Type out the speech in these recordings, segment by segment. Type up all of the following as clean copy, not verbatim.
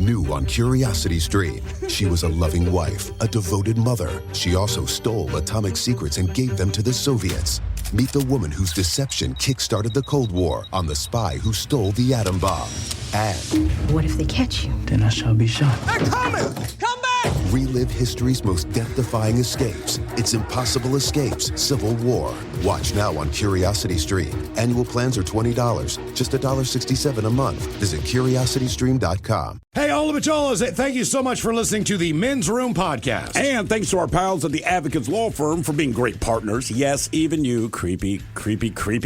New on Curiosity Stream. She was a loving wife, a devoted mother. She also stole atomic secrets and gave them to the Soviets. Meet the woman whose deception kick-started the Cold War on the spy who stole the atom bomb. And what if they catch you? Then I shall be shot. They're coming! Come back! relive history's most death-defying escapes. It's Impossible Escapes, Civil War. Watch now on Curiosity Stream. Annual plans are $20, just $1.67 a month. Visit CuriosityStream.com. Hey, all the Macholas, thank you so much for listening to the Men's Room Podcast. And thanks to our pals at the Advocates Law Firm for being great partners. Yes, even you, creepy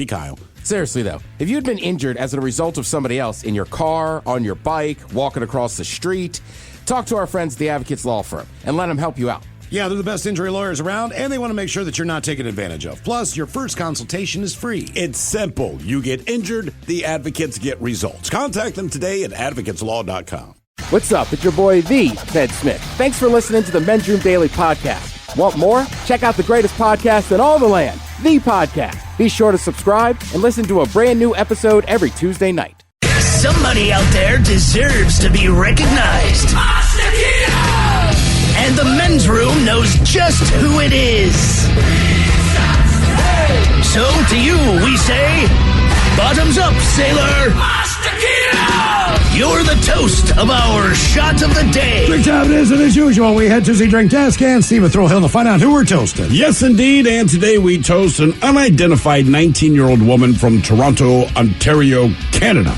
Kyle. Seriously, though, if you had been injured as a result of somebody else in your car, on your bike, walking across the street, talk to our friends at the Advocates Law Firm and let them help you out. Yeah, they're the best injury lawyers around, and they want to make sure that you're not taken advantage of. Plus, your first consultation is free. It's simple. You get injured, the advocates get results. Contact them today at advocateslaw.com. What's up? It's your boy, the Ted Smith. Thanks for listening to the Men's Room Daily Podcast. Want more? Check out the greatest podcast in all the land, The Podcast. Be sure to subscribe and listen to a brand new episode every Tuesday night. Somebody out there deserves to be recognized. And the Men's Room knows just who it is. So to you, we say, bottoms up, sailor. You're the toast of our shot of the day. Drink time it is, and as usual, we head to the drink desk and Steve Thrill-Hill to find out who we're toasting. Yes, indeed, and today we toast an unidentified 19-year-old woman from Toronto, Ontario, Canada.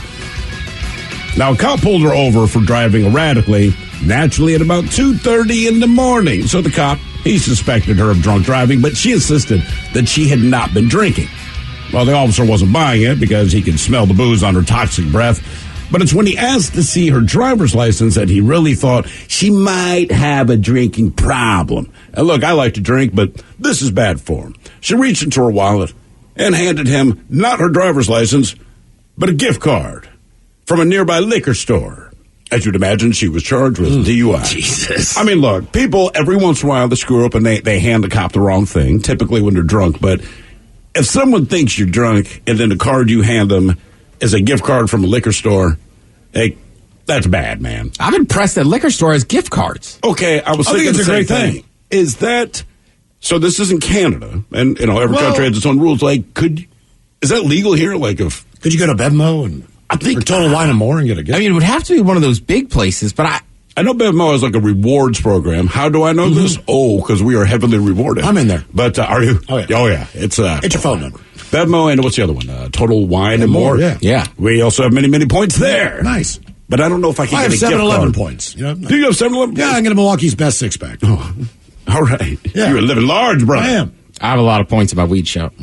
Now, a cop pulled her over for driving erratically, naturally at about 2:30 in the morning. So the cop, he suspected her of drunk driving, but she insisted that she had not been drinking. Well, the officer wasn't buying it because he could smell the booze on her toxic breath. But it's when he asked to see her driver's license that he really thought she might have a drinking problem. And look, I like to drink, but this is bad form. She reached into her wallet and handed him not her driver's license, but a gift card from a nearby liquor store. As you'd imagine, she was charged with DUI. Jesus. I mean, look, people, every once in a while, they screw up and they hand the cop the wrong thing, typically when they're drunk. But if someone thinks you're drunk and then the card you hand them is a gift card from a liquor store, hey, that's bad, man. I'm impressed that liquor store has gift cards. Okay, I think it's a great thing. Is that, so this isn't Canada, and, you know, every country has its own rules. Like, is that legal here? Like, if... Could you go to Bevmo and... I think... Or Total Wine and More and get a gift? I mean, it would have to be one of those big places, but I know Bevmo has like a rewards program. How do I know this? Oh, because we are heavily rewarded. I'm in there. But are you? Oh, yeah. Oh, yeah. It's your phone number. Bevmo, and what's the other one? Total Wine and More. Yeah. We also have many, many points there. Nice. But I don't know if I can get a gift card. I have 7-11 points. You know? Do you have 7-11? Yeah, I get a Milwaukee's best six-pack. Oh, all right. Yeah. You're living large, brother. I am. I have a lot of points at my weed shop.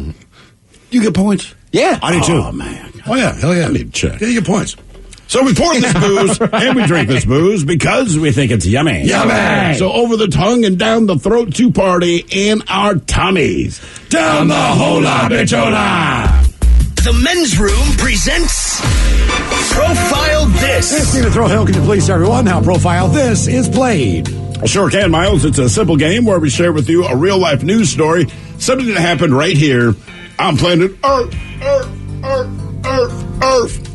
You get points? Yeah. I do, too. Oh, man. Oh, yeah. Hell yeah. I need to check. Yeah, you get points. So we pour this booze and we drink this booze because we think it's yummy. Yummy! So over the tongue and down the throat to party in our tummies. Down the hola, bichola! The Men's Room presents Profile This. Hey, Steve Thrill-Hill, can you please tell everyone how Profile This is played? I sure can, Miles. It's a simple game where we share with you a real-life news story, something that happened right here on planet Earth.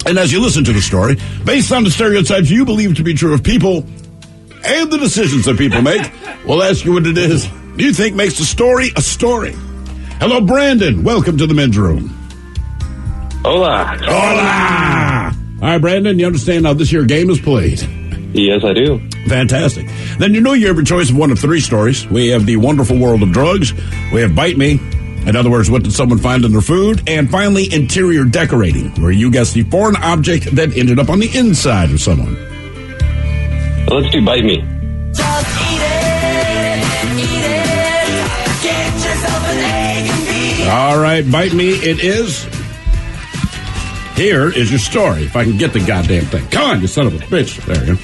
And as you listen to the story, based on the stereotypes you believe to be true of people and the decisions that people make, we'll ask you what it is you think makes the story a story. Hello, Brandon. Welcome to the Men's Room. Hola. Hola! All right, Brandon, you understand how this here game is played? Yes, I do. Fantastic. Then you know you have your choice of one of three stories. We have the wonderful world of drugs. We have Bite Me. In other words, what did someone find in their food? And finally, interior decorating, where you guess the foreign object that ended up on the inside of someone. Well, let's do Bite Me. Just eat it. Get yourself an egg and beef. All right, Bite Me it is. Here is your story, if I can get the goddamn thing. Come on, you son of a bitch. There you go.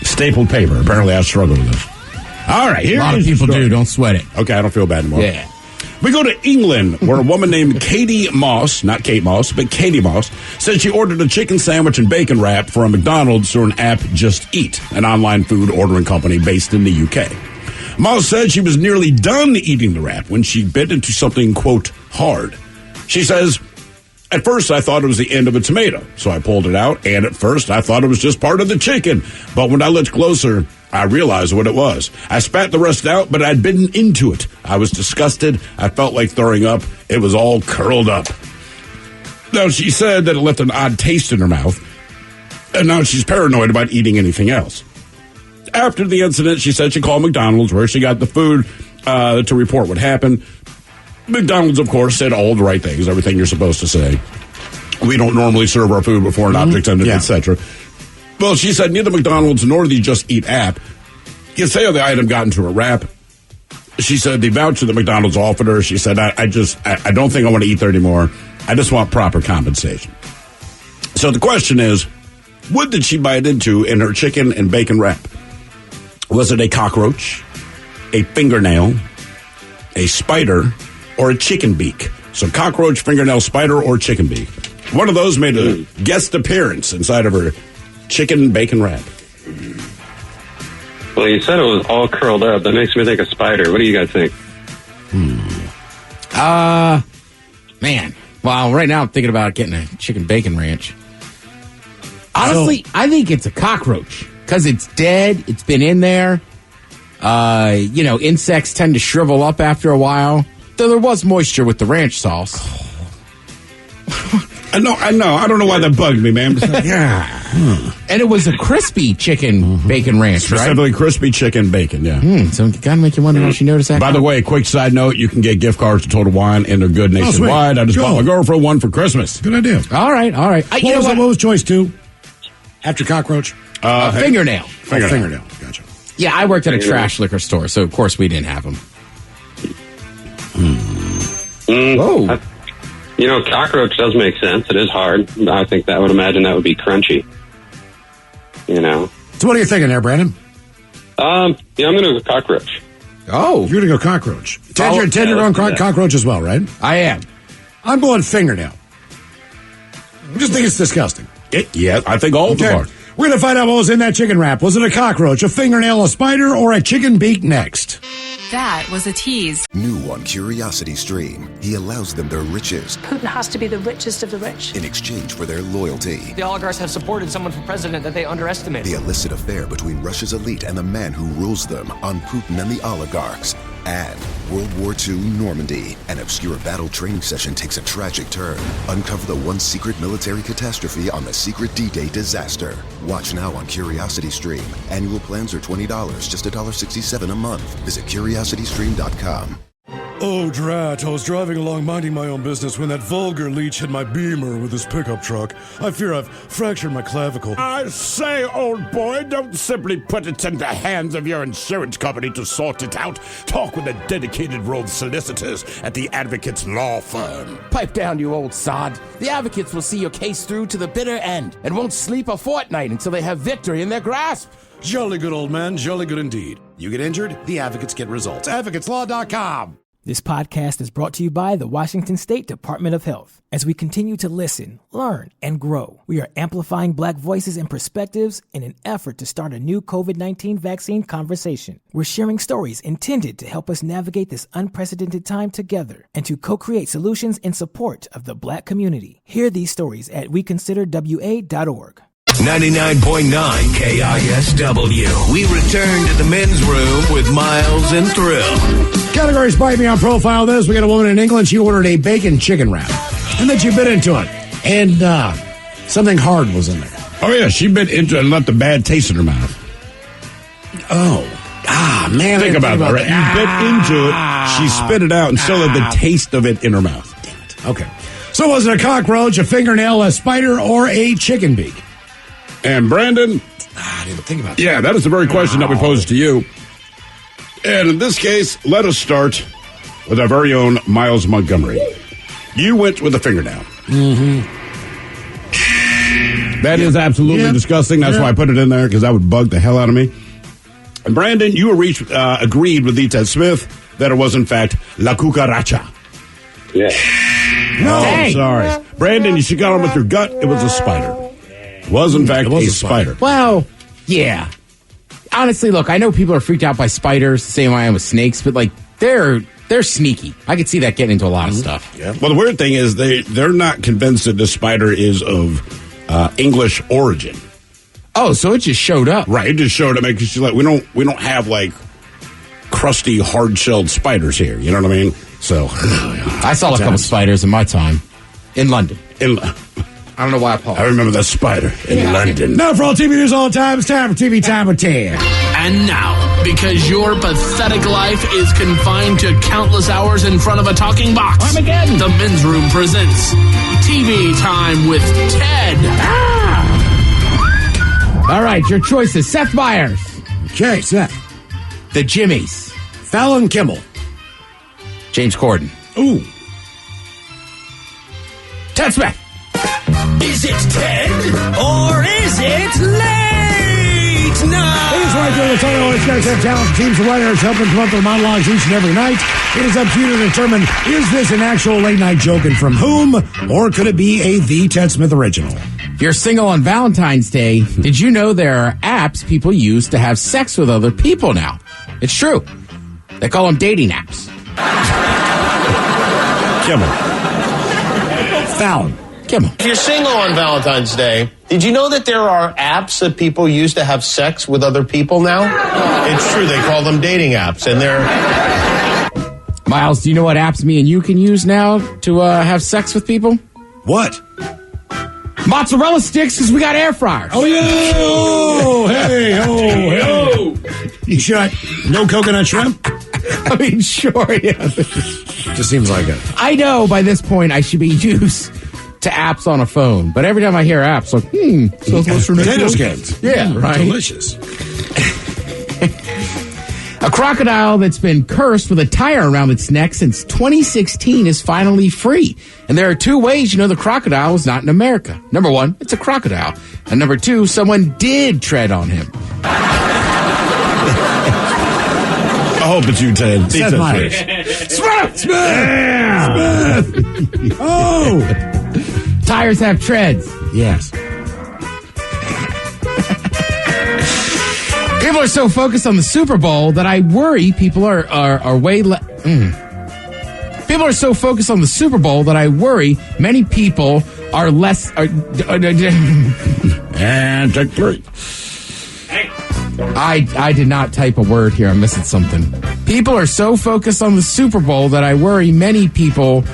Stapled paper. Apparently I struggle with this. All right, here a lot of people do. Don't sweat it. Okay, I don't feel bad anymore. Yeah. We go to England, where a woman named Katie Moss, not Kate Moss, but Katie Moss, said she ordered a chicken sandwich and bacon wrap from a McDonald's through an app, Just Eat, an online food ordering company based in the UK. Moss said she was nearly done eating the wrap when she bit into something, quote, hard. She says, At first, I thought it was the end of a tomato, so I pulled it out, and at first, I thought it was just part of the chicken. But when I looked closer, I realized what it was. I spat the rest out, but I'd bitten into it. I was disgusted. I felt like throwing up. It was all curled up. Now, she said that it left an odd taste in her mouth, and now she's paranoid about eating anything else. After the incident, she said she called McDonald's, where she got the food to report what happened. McDonald's, of course, said all the right things, everything you're supposed to say. We don't normally serve our food before an object's ended, etc. Well, she said neither McDonald's nor the Just Eat app can say how the item got into a wrap. She said the voucher that McDonald's offered her, she said, I don't think I want to eat there anymore. I just want proper compensation. So the question is, what did she bite into in her chicken and bacon wrap? Was it a cockroach, a fingernail, a spider, or a chicken beak? So cockroach, fingernail, spider, or chicken beak. One of those made a guest appearance inside of her chicken bacon wrap. Well, you said it was all curled up. That makes me think of spider. What do you guys think? Man. Well, right now I'm thinking about getting a chicken bacon ranch. Honestly, I think it's a cockroach because it's dead. It's been in there. Insects tend to shrivel up after a while. Though there was moisture with the ranch sauce. I know. I don't know why that bugged me, man. It's like, And it was a crispy chicken bacon ranch, Specifically crispy chicken bacon, yeah. So it kind of make you wonder how she noticed that. By the way, quick side note, you can get gift cards to Total Wine, and they're good nationwide. I just bought my girlfriend one for Christmas. Good idea. All right. What was choice 2? After cockroach? Fingernail. Fingernail. Gotcha. Yeah, I worked at a trash liquor store, so of course we didn't have them. Whoa. Cockroach does make sense. It is hard. I think that would imagine that would be crunchy. So what are you thinking there, Brandon? I'm going to go cockroach. Oh. You're going to go cockroach. Ted, you're going cockroach as well, right? I am. I'm going fingernail. I just think it's disgusting. Yeah, I think all of them are. We're going to find out what was in that chicken wrap. Was it a cockroach, a fingernail, a spider, or a chicken beak next? That was a tease. New on Curiosity Stream, he allows them their riches Putin has to be the richest of the rich. in exchange for their loyalty. The oligarchs have supported someone for president that they underestimate. The illicit affair between Russia's elite and the man who rules them on Putin and the oligarchs. And World War II Normandy, an obscure battle training session takes a tragic turn. Uncover the one secret military catastrophe on the secret D-Day disaster. Watch now on Curiosity Stream. Annual plans are $20, just $1.67 a month. Visit CuriosityStream.com. Oh, drat. I was driving along minding my own business when that vulgar leech hit my Beamer with his pickup truck. I fear I've fractured my clavicle. I say, old boy, don't simply put it in the hands of your insurance company to sort it out. Talk with a dedicated row of solicitors at the Advocates Law Firm. Pipe down, you old sod. The Advocates will see your case through to the bitter end and won't sleep a fortnight until they have victory in their grasp. Jolly good, old man. Jolly good indeed. You get injured, the advocates get results. AdvocatesLaw.com. This podcast is brought to you by the Washington State Department of Health. As we continue to listen, learn, and grow, we are amplifying Black voices and perspectives in an effort to start a new COVID-19 vaccine conversation. We're sharing stories intended to help us navigate this unprecedented time together and to co-create solutions in support of the Black community. Hear these stories at weconsiderwa.org. 99.9 KISW. We return to the men's room with Miles and Thrill. Categories bite me on profile this. We got a woman in England. She ordered a bacon chicken wrap. And then she bit into it. And something hard was in there. Oh, yeah, she bit into it and left a bad taste in her mouth. Man. Think about that, right? You bit into it, she spit it out, and still had the taste of it in her mouth. Damn it. Okay. So was it a cockroach, a fingernail, a spider, or a chicken beak? And Brandon? I didn't think about that. Yeah, that is the very question that we posed to you. And in this case, let us start with our very own Miles Montgomery. You went with a fingernail. Mm-hmm. That is absolutely disgusting. That's why I put it in there, because that would bug the hell out of me. And Brandon, you agreed with E. Ted Smith that it was, in fact, La Cucaracha. Yeah. No, sorry. Brandon, you should got on with your gut. It was a spider. It was, in fact, a spider. Well, yeah. Honestly, look, I know people are freaked out by spiders the same way I am with snakes, but, they're they're sneaky. I could see that getting into a lot of stuff. Yeah. Well, the weird thing is they're not convinced that this spider is of English origin. Oh, so it just showed up. Right, it just showed up because she's like, we don't have like crusty, hard-shelled spiders here. You know what I mean? So I saw a couple spiders in my time in London. I don't know why I paused. I remember that spider in London. Now for all TV news all the time, it's time for TV Time with Ted. And now, because your pathetic life is confined to countless hours in front of a talking box, Armageddon. The Men's Room presents TV Time with Ted. All right, your choices. Seth Meyers. Okay, Seth. The Jimmies. Fallon Kimmel. James Corden. Ooh. Ted Smith. Is it Ted or is it late night? He's right there. It's all always got to have talent. Teams of writers helping come up with monologues each and every night. It is up to you to determine, is this an actual late night joke and from whom, or could it be a The Ted Smith original? If you're single on Valentine's Day, did you know there are apps people use to have sex with other people now? It's true. They call them dating apps. Kimmel. Fallon. Kimmel. If you're single on Valentine's Day, did you know that there are apps that people use to have sex with other people now? It's true. They call them dating apps, and they're... Miles, do you know what apps me and you can use now to have sex with people? What? Mozzarella sticks, because we got air fryers. Oh, yeah. Oh, hey. Oh, hey. You sure? No coconut shrimp? I mean, sure, yeah. Just seems like it. I know by this point I should be used to apps on a phone, but every time I hear apps, like, Southwestern potato skins. Yeah, right. Delicious. A crocodile that's been cursed with a tire around its neck since 2016 is finally free. And there are two ways you know the crocodile is not in America. Number one, it's a crocodile. And number two, someone did tread on him. I hope it's you, Ted. Seth Meyers. Smith! Yeah. Smith! Oh! Tires have treads. Yes. People are so focused on the Super Bowl that I worry people are way People are so focused on the Super Bowl that I worry many people are less... And take three. I did not type a word here. I'm missing something. People are so focused on the Super Bowl that I worry many people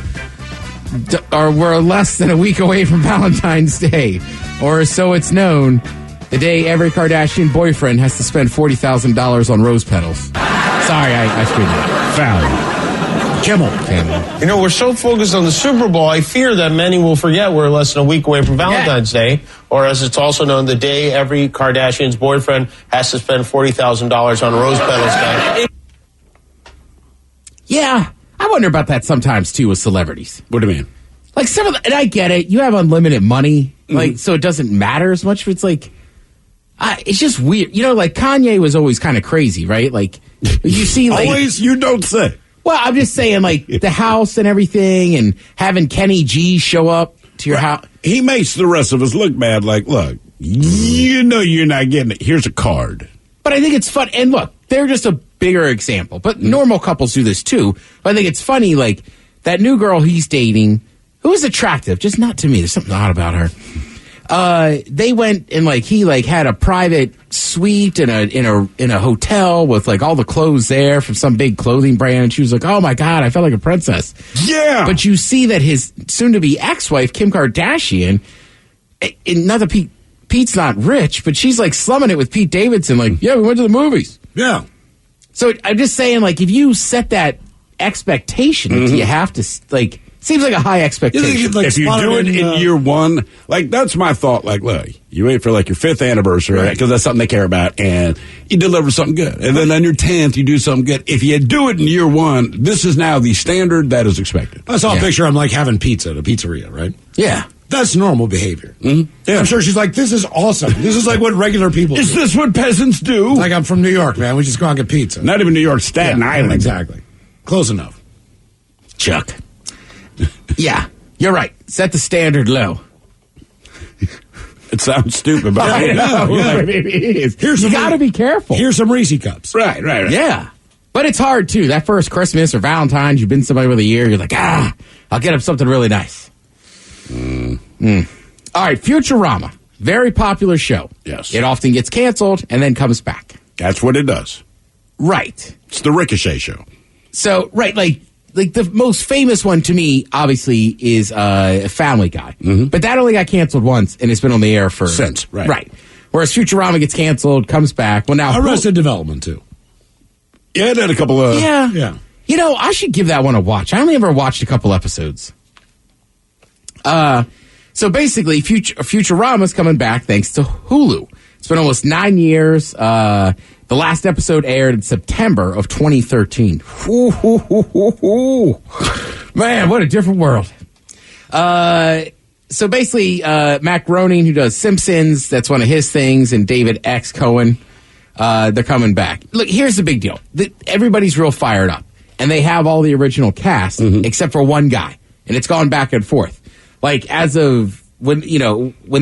were less than a week away from Valentine's Day. Or so it's known, the day every Kardashian boyfriend has to spend $40,000 on rose petals. Sorry, I screwed up. Fallon. Kimmel. You know, we're so focused on the Super Bowl, I fear that many will forget we're less than a week away from Valentine's Day, or as it's also known, the day every Kardashian's boyfriend has to spend $40,000 on rose petals. Yeah, I wonder about that sometimes, too, with celebrities. What do you mean? Like, and I get it, you have unlimited money, like, so it doesn't matter as much, but it's like, it's just weird. You know, like, Kanye was always kind of crazy, right? Like, you see, like... Always? You don't say. Well, I'm just saying, like, the house and everything, and having Kenny G show up to your house. He makes the rest of us look bad. Like, look, you know you're not getting it. Here's a card. But I think it's fun. And look, they're just a bigger example. But normal couples do this, too. But I think it's funny, like, that new girl he's dating, who is attractive, just not to me. There's something odd about her. They went and he had a private suite in a hotel with like all the clothes there from some big clothing brand. And she was like, "Oh my God, I felt like a princess." Yeah. But you see that his soon-to-be ex-wife Kim Kardashian, not that Pete's not rich, but she's like slumming it with Pete Davidson. Like, yeah, we went to the movies. Yeah. So I'm just saying, like, if you set that expectation, you have to like. Seems like a high expectation. If you do it in year one, like, that's my thought. Like, look, you wait for like your 5th anniversary, because that's something they care about, and you deliver something good. And then on your 10th, you do something good. If you do it in year one, this is now the standard that is expected. I saw a picture. I'm like having pizza at a pizzeria, right? Yeah. That's normal behavior. Mm-hmm. Yeah. I'm sure she's like, this is awesome. This is like what regular people do. Is this what peasants do? Like, I'm from New York, man. We just go out and get pizza. Not even New York, Staten Island. Exactly. Close enough. Chuck. Yeah, you're right. Set the standard low. It sounds stupid, but I know. Yeah. It is. You got to be careful. Here's some Reese cups. Right. Yeah. But it's hard, too. That first Christmas or Valentine's, you've been somebody with a year, you're like, I'll get him something really nice. All right, Futurama. Very popular show. Yes. It often gets canceled and then comes back. That's what it does. Right. It's the Ricochet show. So, right, like the most famous one to me, obviously, is Family Guy. Mm-hmm. But that only got canceled once, and it's been on the air for... Since, right. Right. Whereas Futurama gets canceled, comes back. Well, now... Arrested Development, too. Yeah, it had a couple of... Yeah. You know, I should give that one a watch. I only ever watched a couple episodes. So basically, Futurama's coming back thanks to Hulu. It's been almost 9 years. The last episode aired in September of 2013. Man, what a different world. So basically, Matt Groening, who does Simpsons, that's one of his things, and David X. Cohen, they're coming back. Look, here's the big deal. Everybody's real fired up, and they have all the original cast, except for one guy, and it's gone back and forth. Like, as of when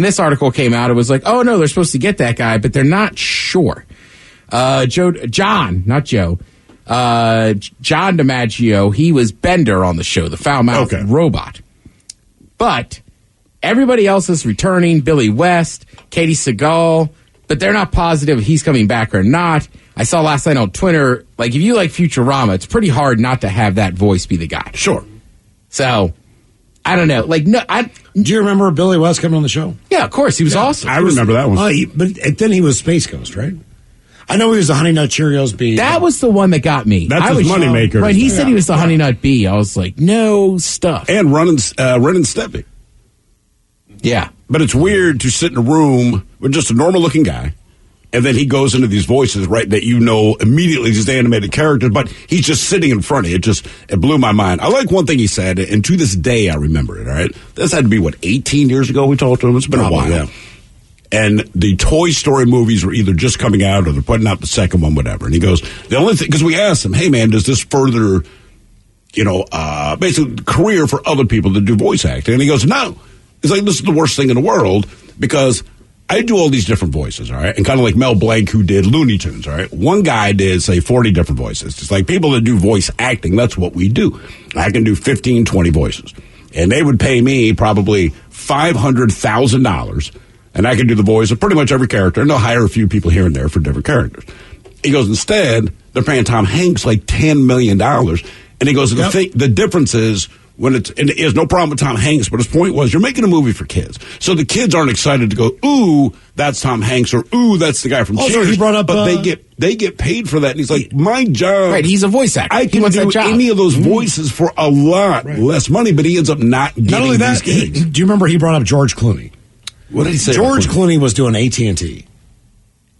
this article came out, it was like, oh, no, they're supposed to get that guy, but they're not sure. John DiMaggio, he was Bender on the show, the foul-mouthed robot. But everybody else is returning. Billy West, Katie Seagal, but they're not positive if he's coming back or not. I saw last night on Twitter, like, if you like Futurama, it's pretty hard not to have that voice be the guy. Sure. So... I don't know. Like, no, do you remember Billy West coming on the show? Yeah, of course. He was awesome. I remember that one. But then he was Space Ghost, right? I know he was the Honey Nut Cheerios Bee. That was the one that got me. That's his moneymaker. Right, he said he was the Honey Nut Bee. I was like, no stuff. And Ren and Stimpy. Yeah. But it's weird to sit in a room with just a normal-looking guy, and then he goes into these voices, right, that you know immediately these animated characters, but he's just sitting in front of you. It blew my mind. I like one thing he said, and to this day I remember it, all right? This had to be, 18 years ago we talked to him? It's been a while. Yeah. And the Toy Story movies were either just coming out or they're putting out the second one, whatever. And he goes, the only thing, because we asked him, hey, man, does this further, basically career for other people to do voice acting? And he goes, no. He's like, this is the worst thing in the world because I do all these different voices, all right? And kind of like Mel Blanc, who did Looney Tunes, all right? One guy did, say, 40 different voices. It's like people that do voice acting, that's what we do. I can do 15, 20 voices. And they would pay me probably $500,000, and I can do the voice of pretty much every character, and they'll hire a few people here and there for different characters. He goes, instead, they're paying Tom Hanks like $10 million. And he goes, the difference is, and he has no problem with Tom Hanks, but his point was, you're making a movie for kids. So the kids aren't excited to go, ooh, that's Tom Hanks, or ooh, that's the guy from Cheers. He brought up, but they get paid for that. And he's like, my job. Right, he's a voice actor. I can do any of those voices for a lot less money, but he ends up not getting not only that, these gigs. Do you remember he brought up George Clooney? What did he say? George Clooney was doing AT&T,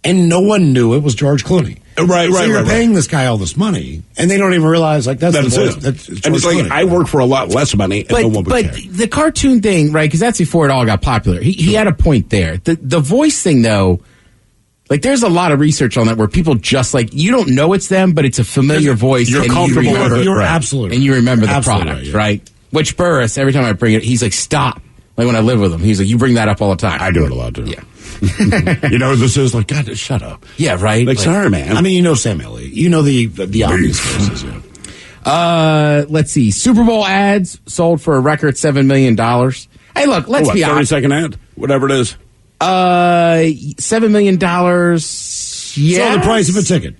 and no one knew it was George Clooney. Right. So you're paying this guy all this money, and they don't even realize that's the voice. That's and it's like Clooney. I work for a lot less money, and no one would care. The cartoon thing, right? Because that's before it all got popular. He had a point there. The voice thing, though, like there's a lot of research on that where people just like you don't know it's them, but it's a familiar voice. You're and comfortable with it. You're absolutely, and you remember the absolutely product, right? Which Burris, every time I bring it, he's like, stop. Like when I live with him, he's like, you bring that up all the time. I do it a lot too. Yeah. You know, this is like, God, just shut up. Yeah, right. Like, sorry, man. I mean, you know Sam Elliott. You know the obvious voices. Yeah. Let's see. Super Bowl ads sold for a record $7 million. Hey, look, let's be honest. 30-second ad, whatever it is. $7 million. Yes. So the price of a ticket.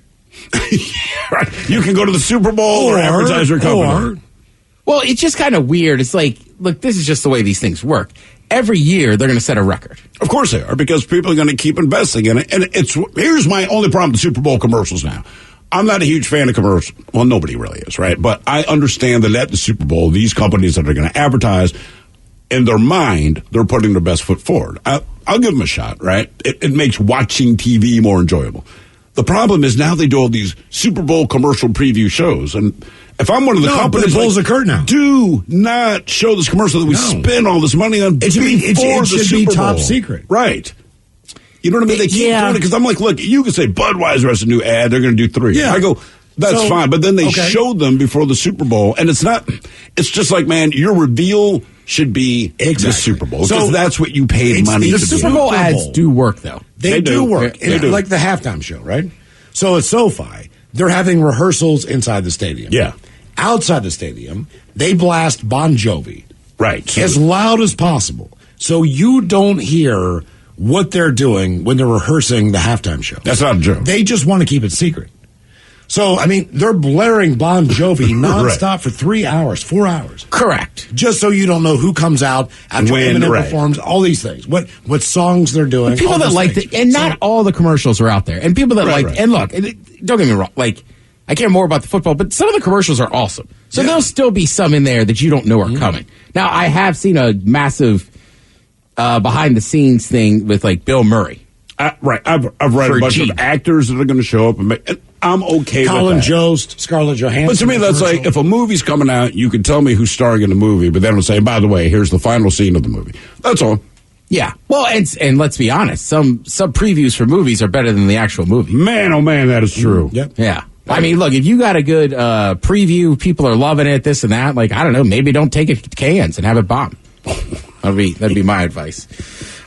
Right. You can go to the Super Bowl or advertise your company. Well, it's just kind of weird. It's like, look, this is just the way these things work. Every year, they're going to set a record. Of course they are, because people are going to keep investing in it. And here's my only problem with Super Bowl commercials now. I'm not a huge fan of commercials. Well, nobody really is, right? But I understand that at the Super Bowl, these companies that are going to advertise, in their mind, they're putting their best foot forward. I'll give them a shot, right? It makes watching TV more enjoyable. The problem is now they do all these Super Bowl commercial preview shows, and if I'm one of the companies, pulls the curtain out. Do not show this commercial that we spend all this money on. It should be top secret, right? You know what I mean? They keep doing it because I'm like, look, you can say Budweiser has a new ad; they're going to do 3. Yeah. I go, that's fine, but then they showed them before the Super Bowl, and it's not. It's just like, man, your reveal should be the Super Bowl because that's what you paid money to do. The Super Bowl ads do work, though. They do work. They do. Like the halftime show, right? So at SoFi, they're having rehearsals inside the stadium. Yeah. Outside the stadium, they blast Bon Jovi. Right. So as loud as possible. So you don't hear what they're doing when they're rehearsing the halftime show. That's not a joke. They just want to keep it secret. So, I mean, they're blaring Bon Jovi nonstop for 3 hours, 4 hours. Correct. Just so you don't know who comes out after Eminem performs, all these things. What songs they're doing. People that like and not all the commercials are out there. And people that and look, don't get me wrong, like, I care more about the football, but some of the commercials are awesome. So there'll still be some in there that you don't know are coming. Now, I have seen a massive behind-the-scenes thing with, like, Bill Murray. I've read a bunch of actors that are going to show up. And I'm okay Colin with that. Jost, Scarlett Johansson. But to me, that's like, if a movie's coming out, you can tell me who's starring in the movie, but they don't say, by the way, here's the final scene of the movie. That's all. Yeah. Well, and let's be honest, some previews for movies are better than the actual movie. Man, oh man, that is true. Yep. Yeah. I mean, look, if you got a good preview, people are loving it, this and that, like, I don't know, maybe don't take it to Cannes and have it bomb. That'd be my advice.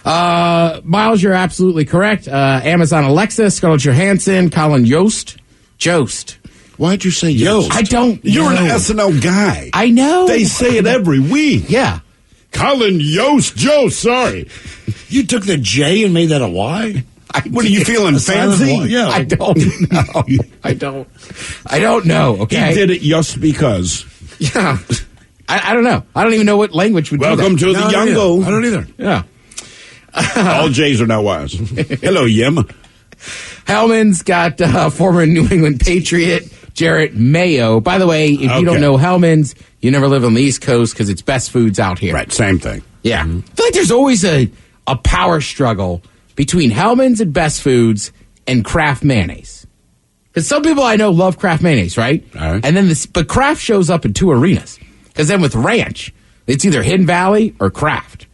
Miles, you're absolutely correct. Amazon Alexa, Scarlett Johansson, Colin Jost. Why'd you say Yost? I don't You're know. an SNL guy. I know. They say it every week. Yeah. Colin Jost, sorry. You took the J and made that a Y? What are you feeling, fancy? Yeah. I don't know. I don't know, okay? He did it just because. Yeah. I don't know. I don't even know what language would Welcome do that. to the Youngo. I don't either. Yeah. All J's are now Y's. Hello, Yim. Hellman's got former New England Patriot Jarrett Mayo. By the way, if you don't know Hellman's, you never live on the East Coast because it's best foods out here. Right, same thing. Yeah. I feel like there's always a power struggle between Hellman's and Best Foods and Kraft mayonnaise. Because some people I know love Kraft mayonnaise, right? All right. And then but Kraft shows up in two arenas. Because then with ranch, it's either Hidden Valley or Kraft.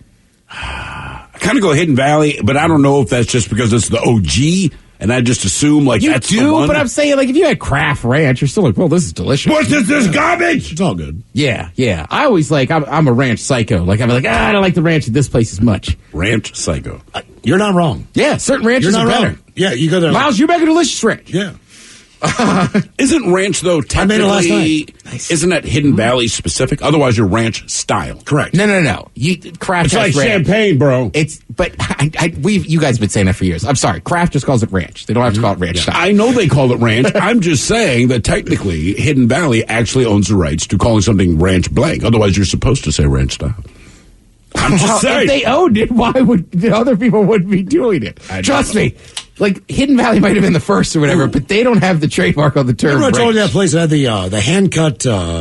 I kind of go Hidden Valley, but I don't know if that's just because it's the OG, and I just assume like You that's do, the one. but I'm saying like if you had Kraft ranch, you're still like, well, this is delicious. What is this garbage? It's all good. Yeah. I always I'm a ranch psycho. Like I'm like, I don't like the ranch at this place as much. Ranch psycho. You're not wrong. Yeah, certain ranches You're not are better. wrong. Yeah, you go there. Miles, you make a delicious ranch. Yeah. Isn't ranch, though, technically... I made it last night. Nice. Isn't that Hidden Valley specific? Otherwise, you're ranch style. Correct. No. Kraft It's has like ranch. champagne, bro. But you guys have been saying that for years. I'm sorry. Kraft just calls it ranch. They don't have to call it ranch style. I know they call it ranch. I'm just saying that technically, Hidden Valley actually owns the rights to calling something ranch blank. Otherwise, you're supposed to say ranch style. I'm just saying. If they owned it, why would the other people wouldn't be doing it? Trust me. Like, Hidden Valley might have been the first or whatever, but they don't have the trademark on the term Remember I told you ranch. that place that had the hand-cut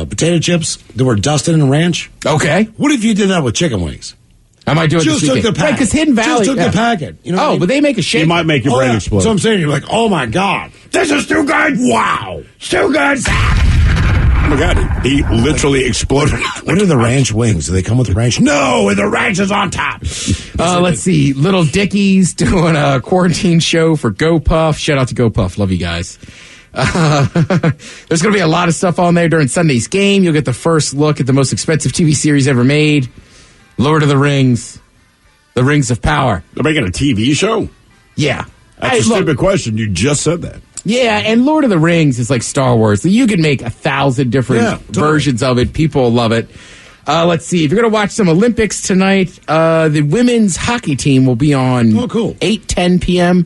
potato chips that were dusted in ranch? Okay. What if you did that with chicken wings? I might do it Just this took weekend. the packet. Right, because Hidden Valley... Just took the packet. You know what I mean? but they make a shake. It might make your brain explode. So I'm saying, you're like, oh my God. This is too good. Wow. It's too good. Oh my God, he literally exploded. What are the ranch wings? Do they come with ranch? No, the ranch is on top. Let's see. Little Dickie's doing a quarantine show for GoPuff. Shout out to GoPuff. Love you guys. There's going to be a lot of stuff on there during Sunday's game. You'll get the first look at the most expensive TV series ever made, Lord of the Rings, The Rings of Power. They're making a TV show? Yeah. That's a stupid question. You just said that. Yeah, and Lord of the Rings is like Star Wars. You can make 1,000 different versions of it. People will love it. Let's see. If you're going to watch some Olympics tonight, the women's hockey team will be on 8:10 p.m.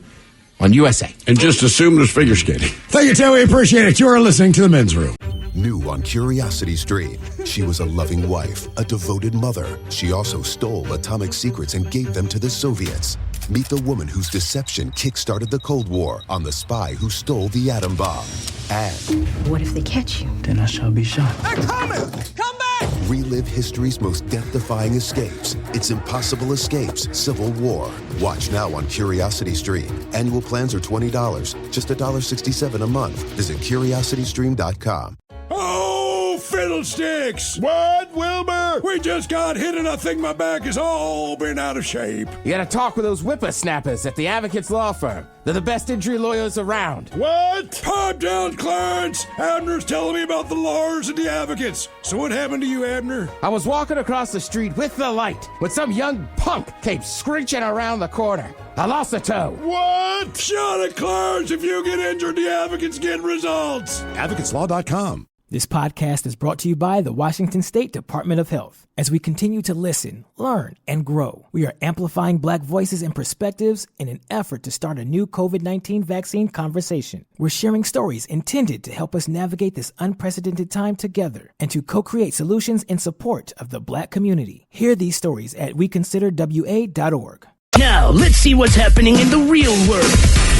on USA. And just assume there's figure skating. Thank you, Tim. We appreciate it. You are listening to The Men's Room. New on Curiosity Stream, she was a loving wife, a devoted mother. She also stole atomic secrets and gave them to the Soviets. Meet the woman whose deception kick-started the Cold War on the spy who stole the atom bomb. And what if they catch you? Then I shall be shot. They're coming! Come back! relive history's most death-defying escapes. It's Impossible Escapes, Civil War. Watch now on Curiosity Stream. Annual plans are $20, just $1.67 a month. Visit CuriosityStream.com. Oh, fiddlesticks! What, Wilbur? We just got hit and I think my back has all been out of shape. You gotta talk with those whippersnappers at the Advocates Law Firm. They're the best injury lawyers around. What? Pipe down, Clarence! Abner's telling me about the lawyers and the advocates. So what happened to you, Abner? I was walking across the street with the light when some young punk came screeching around the corner. I lost a toe. What? Shout at Clarence. If you get injured, the Advocates get results. AdvocatesLaw.com. This podcast is brought to you by the Washington State Department of Health. As we continue to listen, learn, and grow, we are amplifying Black voices and perspectives in an effort to start a new COVID-19 vaccine conversation. We're sharing stories intended to help us navigate this unprecedented time together and to co-create solutions in support of the Black community. Hear these stories at weconsiderwa.org. Now, let's see what's happening in the real world.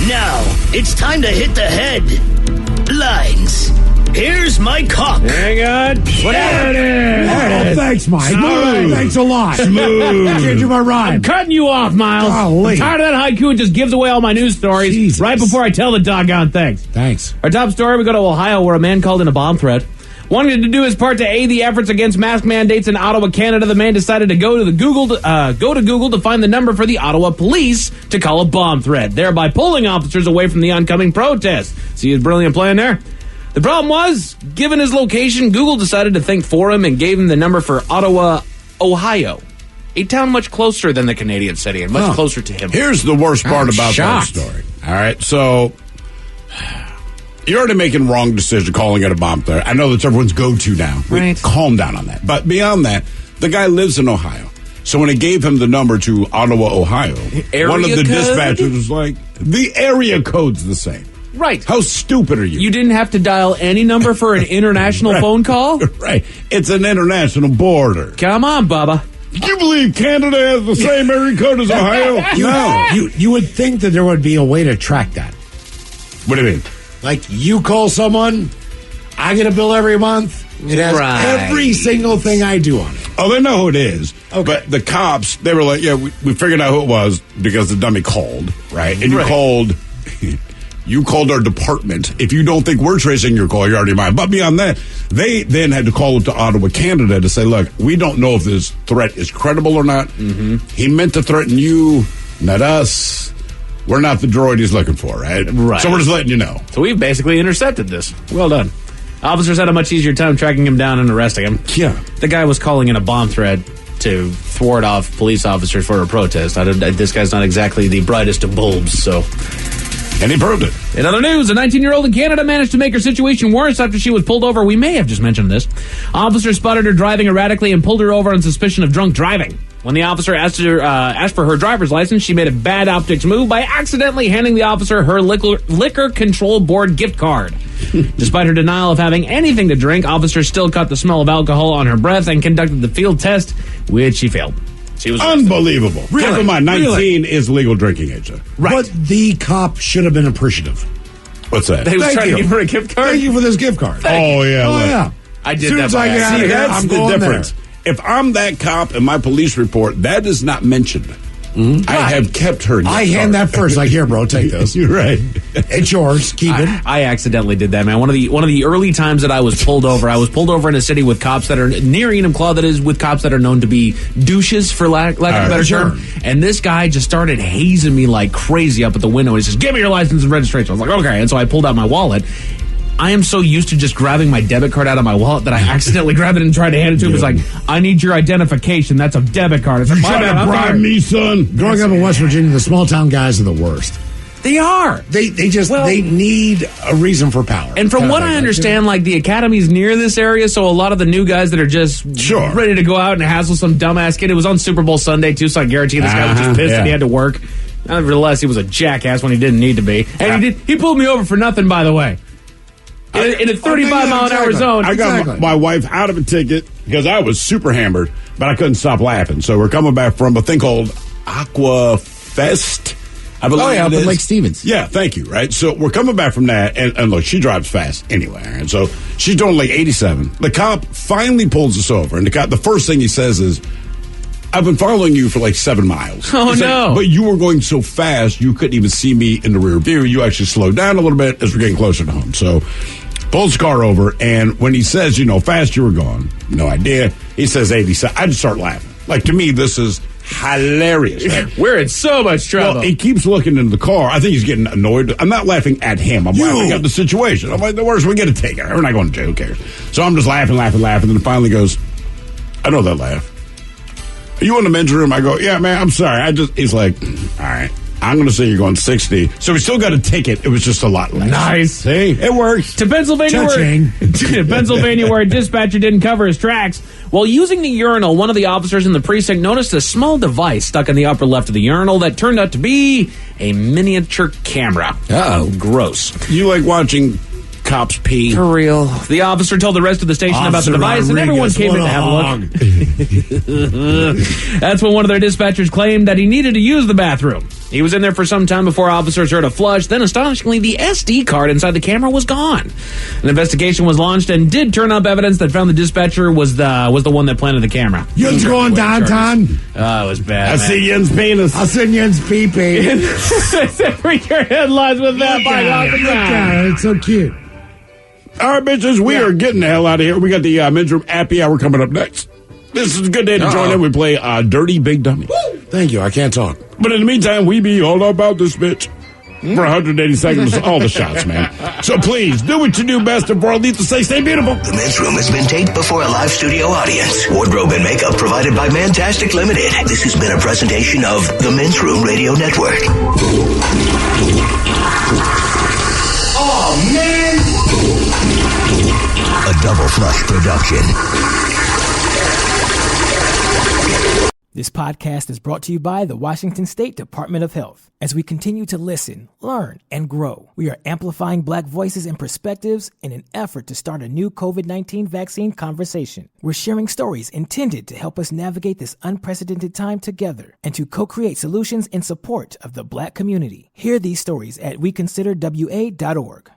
Now, it's time to hit the headlines. Here's my cock. Hang on. There it is. Thanks, Mike. Thanks a lot. Smooth. Can't do my rhyme. I'm cutting you off, Miles. Golly. I'm tired of that haiku. It just gives away all my news stories right before I tell the doggone things. Thanks. Our top story, we go to Ohio, where a man called in a bomb threat. Wanting to do his part to aid the efforts against mask mandates in Ottawa, Canada, the man decided to go to Google to find the number for the Ottawa police to call a bomb threat, thereby pulling officers away from the oncoming protest. See his brilliant plan there? The problem was, given his location, Google decided to think for him and gave him the number for Ottawa, Ohio, a town much closer than the Canadian city and much closer to him. Here's the worst part about shocked. that story. All right, so you're already making wrong decision calling it a bomb threat. I know that's everyone's go-to now. Right. Calm down on that. But beyond that, the guy lives in Ohio. So when it gave him the number to Ottawa, Ohio, one of the dispatchers was like, the area code's the same. Right. How stupid are you? You didn't have to dial any number for an international phone call? Right. It's an international border. Come on, Bubba. Do you believe Canada has the same area code as Ohio? No. You would think that there would be a way to track that. What do you mean? Like, you call someone, I get a bill every month. It has every single thing I do on it. Oh, they know who it is. Okay. But the cops, they were like, yeah, we figured out who it was because the dummy called, right? And you called our department. If you don't think we're tracing your call, you're already mine. But beyond that, they then had to call up to Ottawa, Canada to say, look, we don't know if this threat is credible or not. Mm-hmm. He meant to threaten you, not us. We're not the droid he's looking for, right? Right. So we're just letting you know. So we've basically intercepted this. Well done. Officers had a much easier time tracking him down and arresting him. Yeah. The guy was calling in a bomb threat to thwart off police officers for a protest. This guy's not exactly the brightest of bulbs, so... And he proved it. In other news, a 19-year-old in Canada managed to make her situation worse after she was pulled over. We may have just mentioned this. Officers spotted her driving erratically and pulled her over on suspicion of drunk driving. When the officer asked for her driver's license, she made a bad optics move by accidentally handing the officer her liquor control board gift card. Despite her denial of having anything to drink, officers still caught the smell of alcohol on her breath and conducted the field test, which she failed. She was unbelievable. Really? Keep in mind, 19 is legal drinking age. Right. But the cop should have been appreciative. What's that? They was trying to give her a gift card? Thank you for this gift card. Yeah. I did that by accident. accident. That's the difference. If I'm that cop in my police report, that is not mentioned. Mm-hmm. I have kept her. I hand that first. Like, here, bro, take this. You're right. It's yours. Keep it. I accidentally did that, man. One of the early times that I was pulled over in a city with cops that are near Enumclaw, that is with cops that are known to be douches, for lack of a better term. And this guy just started hazing me like crazy up at the window. And he says, "Give me your license and registration." I was like, "Okay." And so I pulled out my wallet. I am so used to just grabbing my debit card out of my wallet that I accidentally grabbed it and tried to hand it to him. It's like, "I need your identification. That's a debit card." It's like, "Try to bribe me, son." Growing up in West Virginia, the small town guys are the worst. They are. They need a reason for power. And from what I understand, like, the academy's near this area, so a lot of the new guys that are just ready to go out and hassle some dumbass kid. It was on Super Bowl Sunday too, so I guarantee this guy was just pissed that he had to work. Nevertheless, he was a jackass when he didn't need to be, and he pulled me over for nothing, by the way. In a 35-mile-an-hour zone. I got my wife out of a ticket because I was super hammered, but I couldn't stop laughing. So we're coming back from a thing called Aqua Fest, I believe up in Lake Stevens. Yeah, thank you, right? So we're coming back from that, and look, she drives fast anyway. And so she's doing like 87. The cop finally pulls us over, and the first thing he says is, "I've been following you for like 7 miles. Oh, no. But you were going so fast, you couldn't even see me in the rear view. You actually slowed down a little bit as we're getting closer to home." So pulls the car over, and when he says, fast you were gone, no idea. He says 87. I just start laughing. Like, to me, this is hilarious. Right? We're in so much trouble. Well, he keeps looking into the car. I think he's getting annoyed. I'm not laughing at him. I'm laughing at the situation. I'm like, the worst, we get a ticket. We're not going to jail. Who cares? So I'm just laughing. And then finally goes, "I know that laugh. Are you in the men's room?" I go, "Yeah, man, I'm sorry. He's like, all right. I'm going to say you're going 60. So we still got a ticket. It was just a lot less. Nice. See, it works. To Pennsylvania, where a dispatcher didn't cover his tracks. While using the urinal, one of the officers in the precinct noticed a small device stuck in the upper left of the urinal that turned out to be a miniature camera. Uh-oh. Gross. You like watching cops pee? For real. The officer told the rest of the station about the device, and everyone came in to have a look. That's when one of their dispatchers claimed that he needed to use the bathroom. He was in there for some time before officers heard a flush. Then, astonishingly, the SD card inside the camera was gone. An investigation was launched and did turn up evidence that found the dispatcher was the one that planted the camera. Jens going downtown. Oh, it was bad. I see Jens' penis. I see Jens' pee-pee. Read your headlines with that. Look at it. It's so cute. All right, bitches, we are getting the hell out of here. We got the men's room happy hour coming up next. This is a good day to join in. We play Dirty Big Dummy. Woo! Thank you. I can't talk. But in the meantime, we be all about this bitch. For 180 seconds, all the shots, man. So please, do what you do best, and for all need to say, stay beautiful. The men's room has been taped before a live studio audience. Wardrobe and makeup provided by Mantastic Limited. This has been a presentation of the Men's Room Radio Network. Oh, man! A Double Flush production. This podcast is brought to you by the Washington State Department of Health. As we continue to listen, learn, and grow, we are amplifying Black voices and perspectives in an effort to start a new COVID-19 vaccine conversation. We're sharing stories intended to help us navigate this unprecedented time together and to co-create solutions in support of the Black community. Hear these stories at weconsiderwa.org.